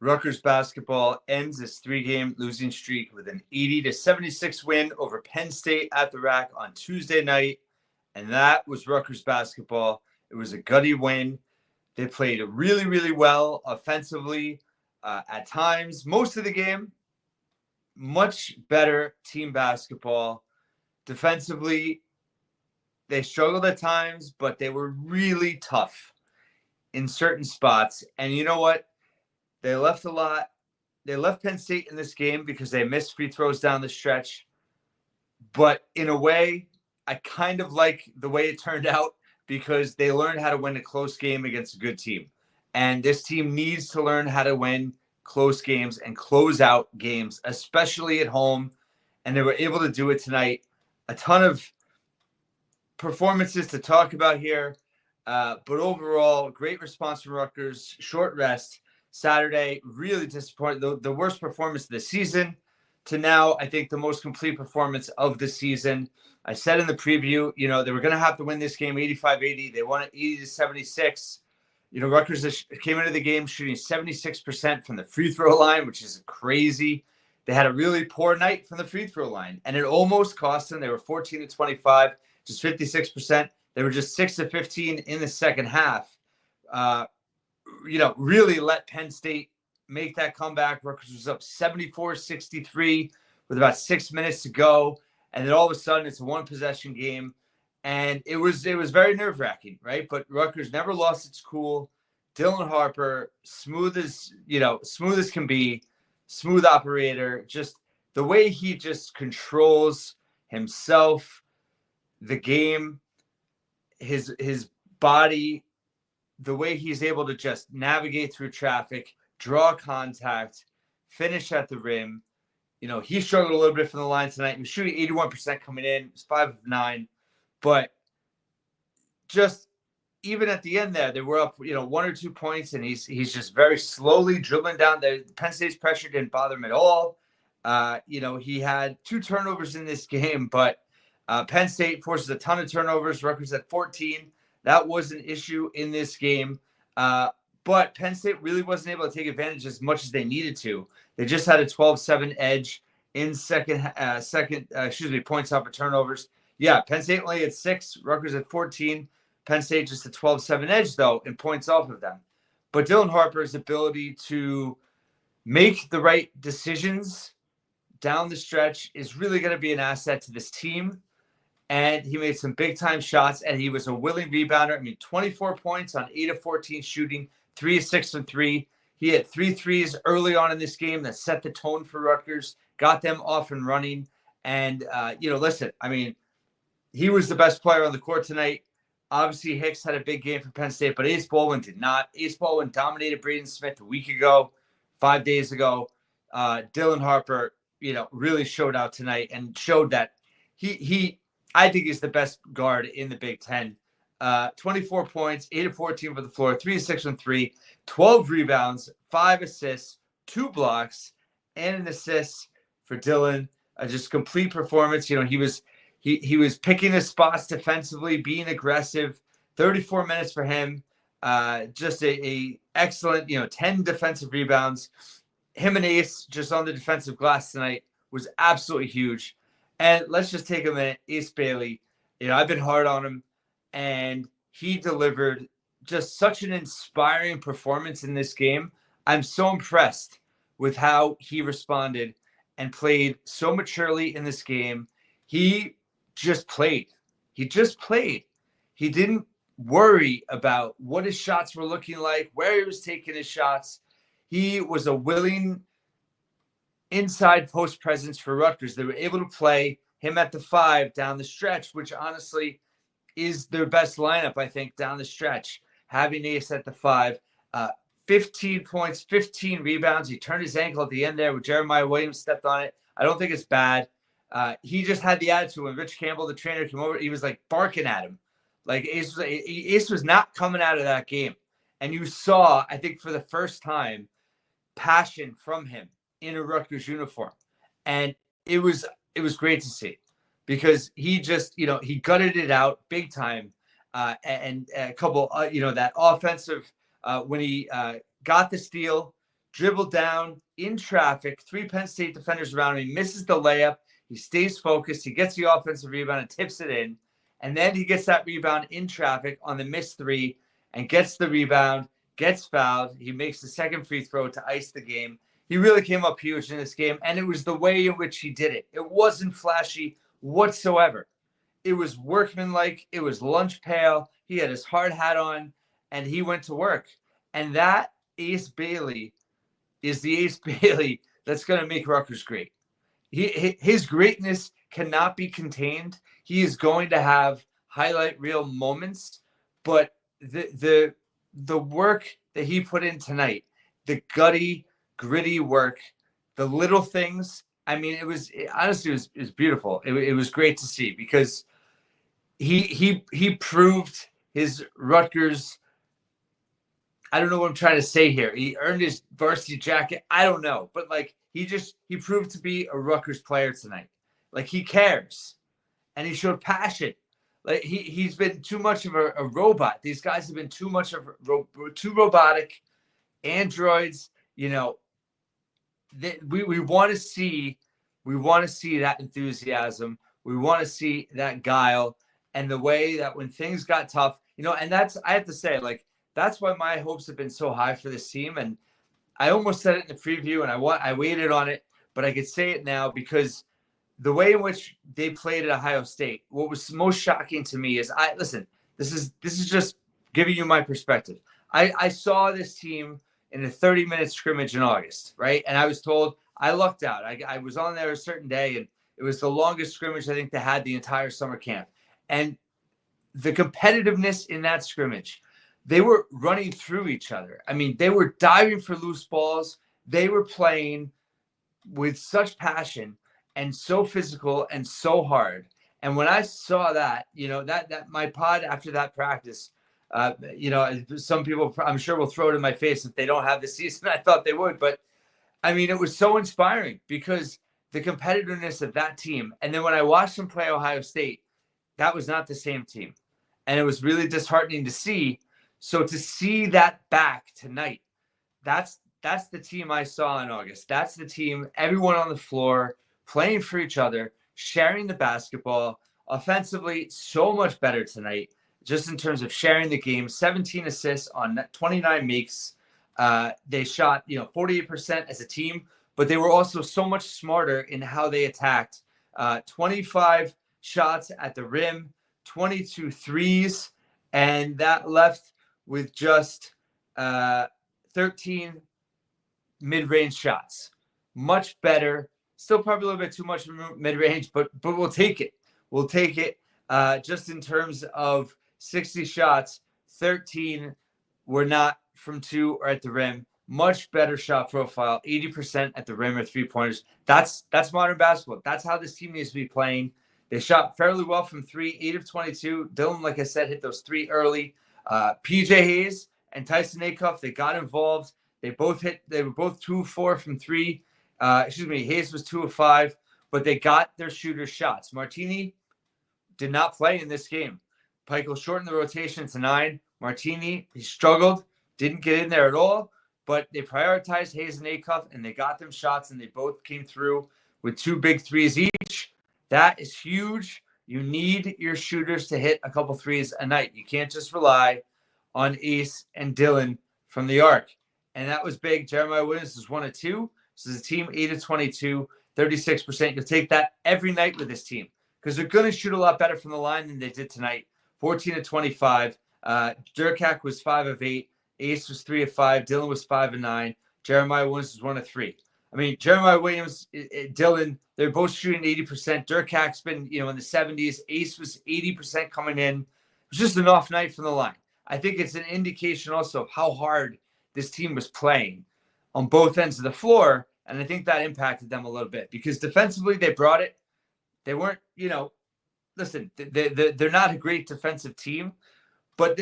Rutgers basketball ends its 3-game losing streak with an 80-76 win over Penn State at the Rack on Tuesday night. And that was Rutgers basketball. It was a gutty win. They played really, really well offensively at times. Most of the game, much better team basketball. Defensively, they struggled at times, but they were really tough in certain spots. And you know what? They left a lot. They left Penn State in this game because they missed free throws down the stretch. But in a way, I kind of like the way it turned out because they learned how to win a close game against a good team. And this team needs to learn how to win close games and close out games, especially at home. And they were able to do it tonight. A ton of performances to talk about here. But overall, great response from Rutgers. Short rest. Saturday, really disappointing. The worst performance of the season to now, I think, the most complete performance of the season. I said in the preview, they were going to have to win this game 85-80. They won it 80-76. Rutgers came into the game shooting 76% from the free throw line, which is crazy. They had a really poor night from the free throw line, and it almost cost them. They were 14-25, just 56%. They were just 6-15 in the second half. Really let Penn State make that comeback. Rutgers was up 74-63 with about 6 minutes to go. And then all of a sudden it's a one-possession game. And it was very nerve-wracking, right? But Rutgers never lost its cool. Dylan Harper, smooth as can be, smooth operator. Just the way he just controls himself, the game, his body, the way he's able to just navigate through traffic, draw contact, finish at the rim. He struggled a little bit from the line tonight. He was shooting 81% coming in. It was 5 of 9. But just even at the end there, they were up, 1 or 2 points, and he's just very slowly dribbling down. The Penn State's pressure didn't bother him at all. He had 2 turnovers in this game, but Penn State forces a ton of turnovers. Rutgers at 14. That was an issue in this game. But Penn State really wasn't able to take advantage as much as they needed to. They just had a 12-7 edge in points off of turnovers. Yeah, Penn State only had 6, Rutgers at 14. Penn State just a 12-7 edge, though, in points off of them. But Dylan Harper's ability to make the right decisions down the stretch is really going to be an asset to this team. And he made some big-time shots, and he was a willing rebounder. 24 points on 8 of 14 shooting, 3 of 6 from 3. He had 3 threes early on in this game that set the tone for Rutgers, got them off and running. And, listen, he was the best player on the court tonight. Obviously, Hicks had a big game for Penn State, but Ace Baldwin did not. Ace Baldwin dominated Braden Smith a week ago, 5 days ago. Dylan Harper, really showed out tonight and showed that I think he's the best guard in the Big Ten. 24 points, 8 of 14 for the floor, 3 of 6 from 3, 12 rebounds, 5 assists, 2 blocks, and an assist for Dylan. Just complete performance. He was picking his spots defensively, being aggressive. 34 minutes for him. Just a excellent, 10 defensive rebounds. Him and Ace just on the defensive glass tonight was absolutely huge. And let's just take a minute. Ace Bailey, I've been hard on him, and he delivered just such an inspiring performance in this game. I'm so impressed with how he responded and played so maturely in this game. He just played. He didn't worry about what his shots were looking like, where he was taking his shots. He was a willing inside post presence for Rutgers. They were able to play him at the 5 down the stretch, which honestly is their best lineup, I think, down the stretch. Having Ace at the 5, 15 points, 15 rebounds. He turned his ankle at the end there with Jeremiah Williams stepped on it. I don't think it's bad. He just had the attitude when Rich Campbell, the trainer, came over. He was like barking at him. Like Ace was not coming out of that game. And you saw, I think for the first time, passion from him in a Rutgers uniform. And it was great to see because he just, he gutted it out big time. And a couple, that offensive, when he got the steal, dribbled down in traffic, 3 Penn State defenders around him. He misses the layup. He stays focused. He gets the offensive rebound and tips it in. And then he gets that rebound in traffic on the missed 3 and gets the rebound, gets fouled. He makes the second free throw to ice the game. He really came up huge in this game, and it was the way in which he did it. It wasn't flashy whatsoever. It was workmanlike. It was lunch pail. He had his hard hat on, and he went to work. And that Ace Bailey is the Ace Bailey that's going to make Rutgers great. His greatness cannot be contained. He is going to have highlight reel moments, but the work that he put in tonight, the gutty, gritty work, the little things. I mean, it was beautiful. It was great to see because he proved his Rutgers. I don't know what I'm trying to say here. He earned his varsity jacket. I don't know, but like he proved to be a Rutgers player tonight. Like he cares, and he showed passion. Like he's been too much of a robot. These guys have been too much of too robotic androids. You know, we want to see that enthusiasm. We want to see that guile and the way that when things got tough, you know, and that's, I have to say, like, that's why my hopes have been so high for this team. And I almost said it in the preview and I waited on it, but I could say it now because the way in which they played at Ohio State, what was most shocking to me is this is just giving you my perspective. I saw this team in a 30-minute scrimmage in August, right? And I was told I lucked out. I was on there a certain day, and it was the longest scrimmage I think they had the entire summer camp. And the competitiveness in that scrimmage, they were running through each other. I mean, they were diving for loose balls. They were playing with such passion and so physical and so hard. And when I saw that, you know, that my pod after that practice, you know, some people I'm sure will throw it in my face if they don't have the season I thought they would. But I mean, it was so inspiring because the competitiveness of that team. And then when I watched them play Ohio State, that was not the same team. And it was really disheartening to see. So to see that back tonight, that's the team I saw in August. That's the team, everyone on the floor playing for each other, sharing the basketball. Offensively, so much better tonight, just in terms of sharing the game. 17 assists on 29 makes. They shot, 48% as a team, but they were also so much smarter in how they attacked. 25 shots at the rim, 22 threes, and that left with just 13 mid-range shots. Much better. Still probably a little bit too much mid-range, but we'll take it. We'll take it. Just in terms of 60 shots, 13 were not from 2 or at the rim. Much better shot profile, 80% at the rim or 3-pointers. That's modern basketball. That's how this team needs to be playing. They shot fairly well from 3, 8 of 22. Dylan, like I said, hit those 3 early. PJ Hayes and Tyson Acuff, they got involved. They were both 2 of 4 from 3. Hayes was 2 of 5, but they got their shooter shots. Martini did not play in this game. Pike will shorten the rotation to 9. Martini, he struggled, didn't get in there at all, but they prioritized Hayes and Acuff, and they got them shots, and they both came through with 2 big threes each. That is huge. You need your shooters to hit a couple threes a night. You can't just rely on Ace and Dylan from the arc. And that was big. Jeremiah Williams was 1 of 2. So the team 8 of 22, 36%. You'll take that every night with this team because they're going to shoot a lot better from the line than they did tonight. 14 of 25. Durkak was 5 of 8. Ace was 3 of 5. Dylan was 5 of 9. Jeremiah Williams was 1 of 3. I mean, Jeremiah Williams, Dylan, they're both shooting 80%. Durkak's been, in the 70s. Ace was 80% coming in. It was just an off night from the line. I think it's an indication also of how hard this team was playing on both ends of the floor. And I think that impacted them a little bit because defensively they brought it. They weren't, listen, they're not a great defensive team, but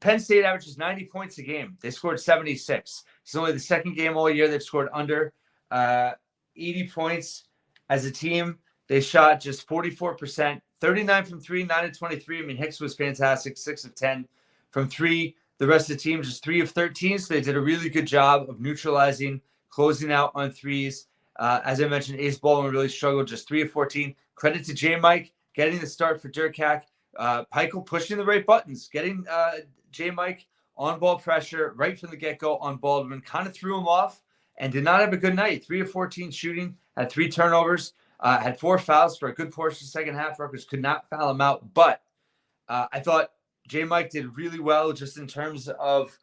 Penn State averages 90 points a game. They scored 76. It's only the second game all year they've scored under 80 points as a team. They shot just 44%, 39 from 3, 9 of 23. I mean, Hicks was fantastic, 6 of 10 from 3. The rest of the team just 3 of 13, so they did a really good job of neutralizing, closing out on threes. As I mentioned, Ace Baldwin really struggled, just 3 of 14. Credit to J. Mike getting the start for Durkak. Peichel pushing the right buttons, getting J. Mike on ball pressure right from the get-go on Baldwin, kind of threw him off and did not have a good night. 3 of 14 shooting, had 3 turnovers, had 4 fouls for a good portion of the second half. Rutgers could not foul him out, but I thought J. Mike did really well just in terms of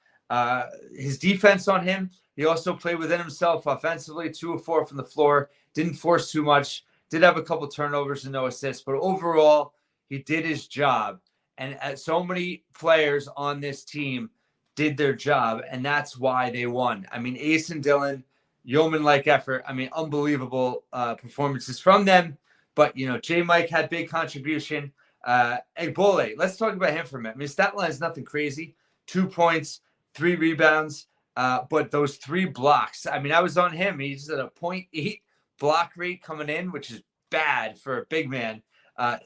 his defense on him. He also played within himself offensively, 2 of 4 from the floor, didn't force too much, did have a couple turnovers and no assists, but overall, he did his job. And so many players on this team did their job, and that's why they won. I mean, Ace and Dylan, yeoman-like effort. I mean, unbelievable performances from them. But, J. Mike had big contribution. Egbole, let's talk about him for a minute. I mean, stat line is nothing crazy. 2 points, 3 rebounds, but those 3 blocks. I mean, I was on him. He's at a 0.8 block rate coming in, which is bad for a big man.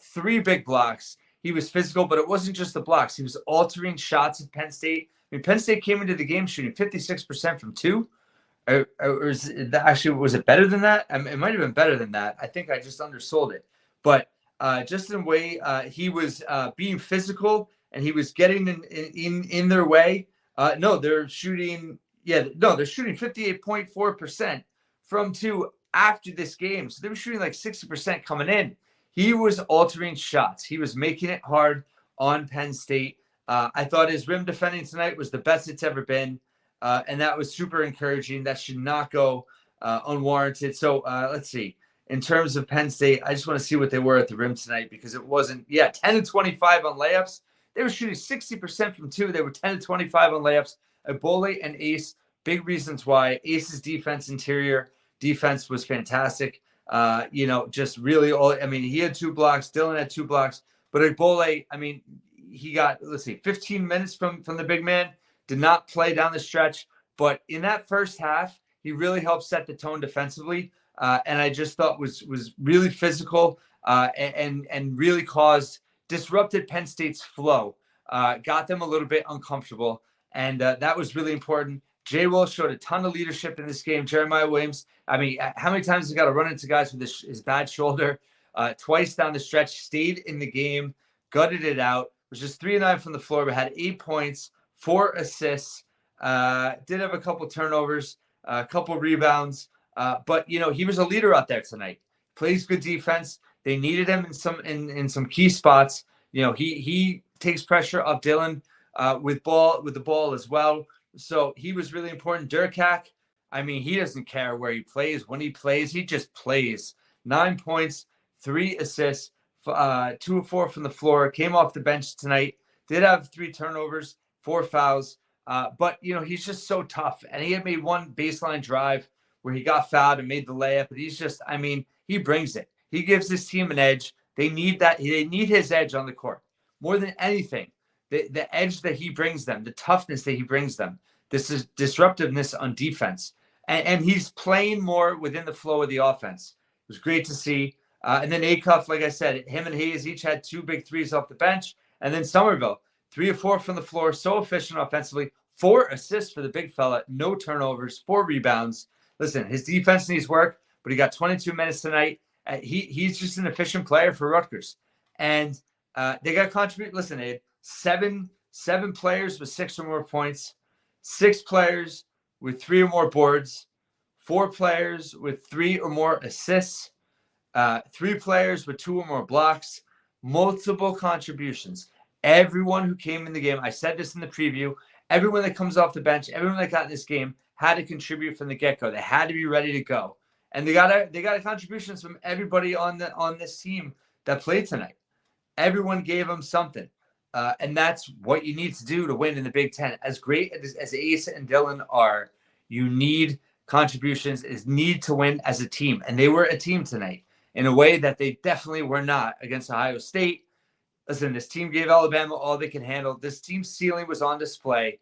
3 big blocks. He was physical, but it wasn't just the blocks. He was altering shots at Penn State. I mean, Penn State came into the game shooting 56% from 2. Or was it better than that? I mean, it might have been better than that. I think I just undersold it. But just in a way, he was being physical and he was getting in their way. They're shooting 58.4% from 2 after this game. So they were shooting like 60% coming in. He was altering shots. He was making it hard on Penn State. I thought his rim defending tonight was the best it's ever been. And that was super encouraging. That should not go unwarranted. So let's see. In terms of Penn State, I just want to see what they were at the rim tonight because it wasn't, 10 and 25 on layups. They were shooting 60% from 2. They were 10 and 25 on layups. Egbole and Ace, big reasons why. Ace's interior defense was fantastic. Just really he had 2 blocks. Dylan had 2 blocks. But Egbole, he got, 15 minutes from the big man. Did not play down the stretch. But in that first half, he really helped set the tone defensively. And I just thought was really physical and really disrupted Penn State's flow, got them a little bit uncomfortable. And that was really important. Jay Will showed a ton of leadership in this game. Jeremiah Williams, how many times has he got to run into guys with his bad shoulder? Twice down the stretch, stayed in the game, gutted it out, was just 3 of 9 from the floor, but had 8 points, 4 assists, did have a couple turnovers, a couple rebounds. But he was a leader out there tonight. Plays good defense. They needed him in some key spots. He takes pressure off Dylan with the ball as well. So he was really important. Durkak, he doesn't care where he plays. When he plays, he just plays. 9 points, 3 assists, 2 of 4 from the floor. Came off the bench tonight. Did have 3 turnovers, 4 fouls. But he's just so tough. And he had made 1 baseline drive where he got fouled and made the layup. But he's just, he brings it. He gives his team an edge. They need that. They need his edge on the court more than anything. The edge that he brings them, the toughness that he brings them, this is disruptiveness on defense. And he's playing more within the flow of the offense. It was great to see. And then Acuff, like I said, him and Hayes each had 2 big threes off the bench. And then Somerville, 3 of 4 from the floor, so efficient offensively. 4 assists for the big fella, no turnovers, 4 rebounds. Listen, his defense needs work, but he got 22 minutes tonight. He's just an efficient player for Rutgers. And they got contribute. Listen, they had seven players with 6 or more points, 6 players with 3 or more boards, 4 players with 3 or more assists, 3 players with 2 or more blocks, multiple contributions. Everyone who came in the game, I said this in the preview, everyone that comes off the bench, everyone that got in this game had to contribute from the get-go. They had to be ready to go. And they got contributions from everybody on this team that played tonight. Everyone gave them something. And that's what you need to do to win in the Big Ten. As great as Ace and Dylan are, you need contributions, is need to win as a team. And they were a team tonight in a way that they definitely were not against Ohio State. Listen, this team gave Alabama all they can handle. This team's ceiling was on display.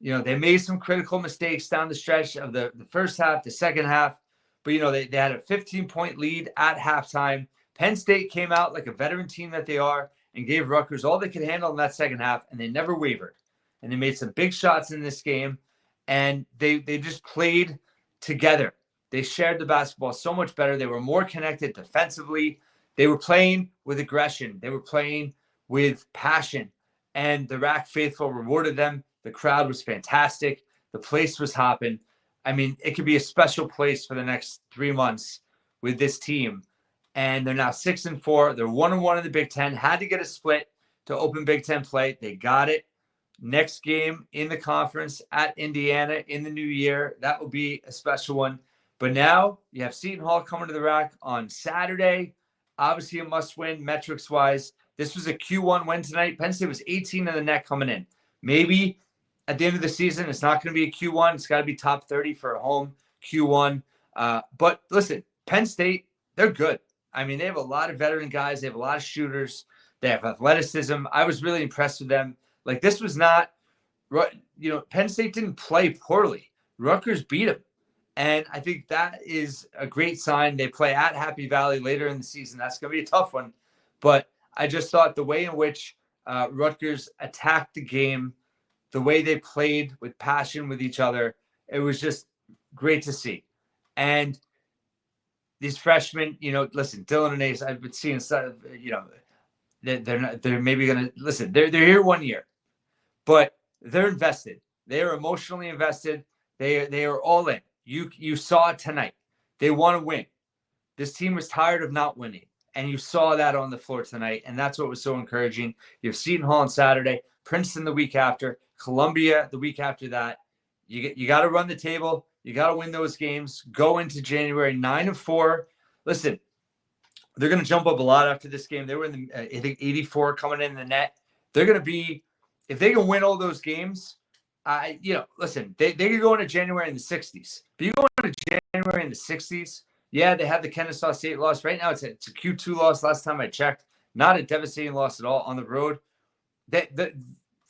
They made some critical mistakes down the stretch of the first half, the second half. But, they had a 15-point lead at halftime. Penn State came out like a veteran team that they are and gave Rutgers all they could handle in that second half, and they never wavered. and they made some big shots in this game, and they just played together. They shared the basketball so much better. They were more connected defensively. They were playing with aggression. They were playing with passion, and the RAC faithful rewarded them. The crowd was fantastic. The place was hopping. I mean, it could be a special place for the next 3 months with this team. And they're now 6-4. They're 1-1 in the Big Ten. Had to get a split to open Big Ten play. They got it. Next game in the conference at Indiana in the new year. That will be a special one. But now you have Seton Hall coming to the RAC on Saturday. Obviously a must-win metrics-wise. This was a Q1 win tonight. Penn State was 18 in the net coming in. Maybe at the end of the season, it's not going to be a Q1. It's got to be top 30 for a home Q1. But listen, Penn State, they're good. I mean, they have a lot of veteran guys. They have a lot of shooters. They have athleticism. I was really impressed with them. Like, this was not, Penn State didn't play poorly. Rutgers beat them. And I think that is a great sign. They play at Happy Valley later in the season. That's going to be a tough one. But I just thought the way in which Rutgers attacked the game, the way they played with passion with each other, it was just great to see. And these freshmen, listen, Dylan and Ace, I've been seeing, they're maybe going to, listen, they're here 1 year, but they're invested. They are emotionally invested. They are all in. You saw it tonight. They want to win. This team was tired of not winning, and you saw that on the floor tonight, and that's what was so encouraging. You have Seton Hall on Saturday, Princeton the week after, Columbia the week after that. You got to run the table. You got to win those games. Go into January 9-4. Listen, they're going to jump up a lot after this game. They were in the, I think, 84 coming in the net. They're going to be, if they can win all those games, listen, they could go into January in the 60s. If you go into January in the 60s, yeah, they have the Kennesaw State loss. Right now, it's a Q2 loss last time I checked. Not a devastating loss at all on the road. The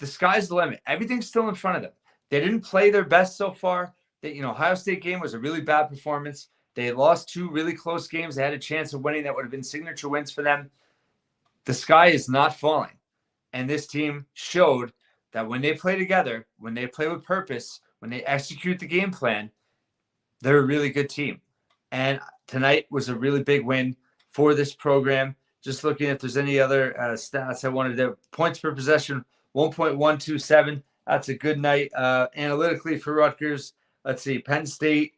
sky's the limit. Everything's still in front of them. They didn't play their best so far. Ohio State game was a really bad performance. They lost 2 really close games. They had a chance of winning. That would have been signature wins for them. The sky is not falling. And this team showed that when they play together, when they play with purpose, when they execute the game plan, they're a really good team. And tonight was a really big win for this program. Just looking if there's any other stats I wanted to. Points per possession, 1.127. That's a good night analytically for Rutgers. Let's see, Penn State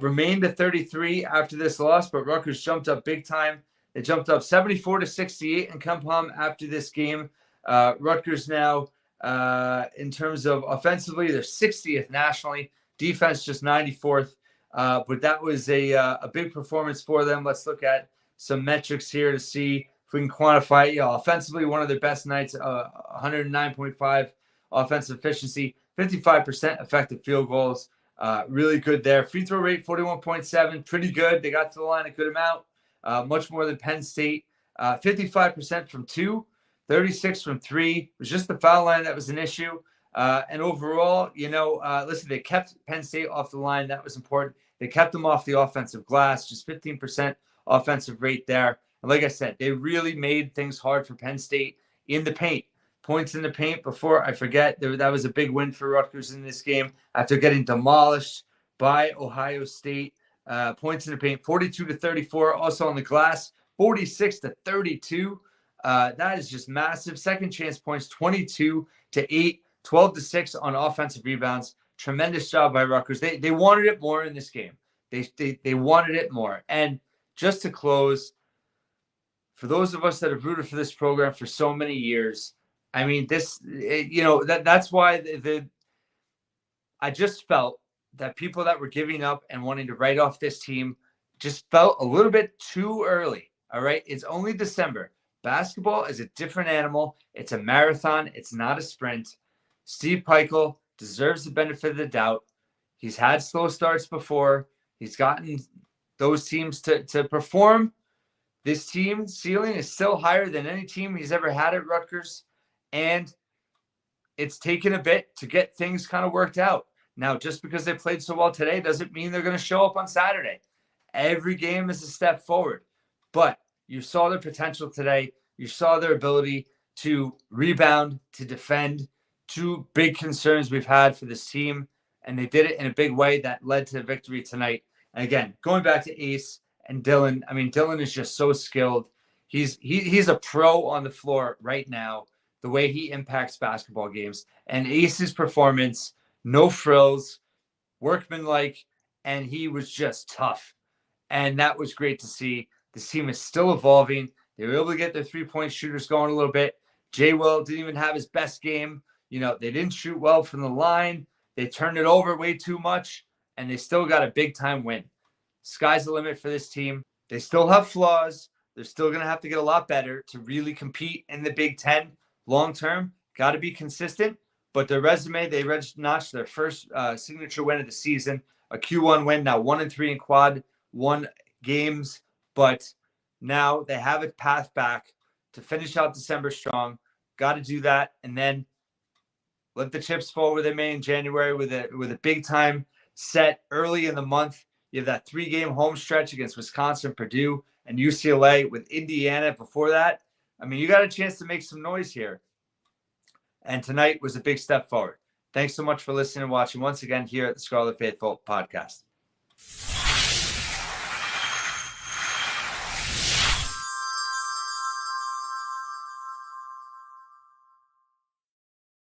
remained at 33 after this loss, but Rutgers jumped up big time. They jumped up 74-68 in KenPom after this game. Rutgers now, in terms of offensively, they're 60th nationally. Defense just 94th. But that was a big performance for them. Let's look at some metrics here to see if we can quantify it. Offensively, one of their best nights, 109.5 offensive efficiency, 55% effective field goals. Really good there. Free throw rate, 41.7, pretty good. They got to the line a good amount, much more than Penn State. 55% from 2, 36 from 3. It was just the foul line that was an issue. And overall, listen, they kept Penn State off the line. That was important. They kept them off the offensive glass, just 15% offensive rate there. And like I said, they really made things hard for Penn State in the paint. Points in the paint, before I forget, that was a big win for Rutgers in this game after getting demolished by Ohio State. Points in the paint, 42-34. Also on the glass, 46-32. That is just massive. Second chance points, 22-8, 12-6 on offensive rebounds. Tremendous job by Rutgers. They wanted it more in this game. They wanted it more. And just to close, for those of us that have rooted for this program for so many years, I mean, that's why I just felt that people that were giving up and wanting to write off this team just felt a little bit too early. All right. It's only December. Basketball is a different animal. It's a marathon. It's not a sprint. Steve Peichel deserves the benefit of the doubt. He's had slow starts before. He's gotten those teams to perform. This team's ceiling is still higher than any team he's ever had at Rutgers. And it's taken a bit to get things kind of worked out. Now, just because they played so well today doesn't mean they're going to show up on Saturday. Every game is a step forward. But you saw their potential today. You saw their ability to rebound, to defend, two big concerns we've had for this team, and they did it in a big way that led to the victory tonight. And again, going back to Ace and Dylan, I mean, Dylan is just so skilled. He's a pro on the floor right now, the way he impacts basketball games. And Ace's performance, no frills, workmanlike, and he was just tough. And that was great to see. This team is still evolving. They were able to get their three-point shooters going a little bit. Jay Will didn't even have his best game. You know, they didn't shoot well from the line. They turned it over way too much, and they still got a big-time win. Sky's the limit for this team. They still have flaws. They're still going to have to get a lot better to really compete in the Big Ten long-term. Got to be consistent. But their resume, they notched their first signature win of the season, a Q1 win, now 1-3 in quad one games. But now they have a path back to finish out December strong. Got to do that, and then let the chips fall where they may in January with a big time set early in the month. You have that 3-game home stretch against Wisconsin, Purdue, and UCLA with Indiana before that. I mean, you got a chance to make some noise here. And tonight was a big step forward. Thanks so much for listening and watching once again here at the Scarlet Faithful podcast.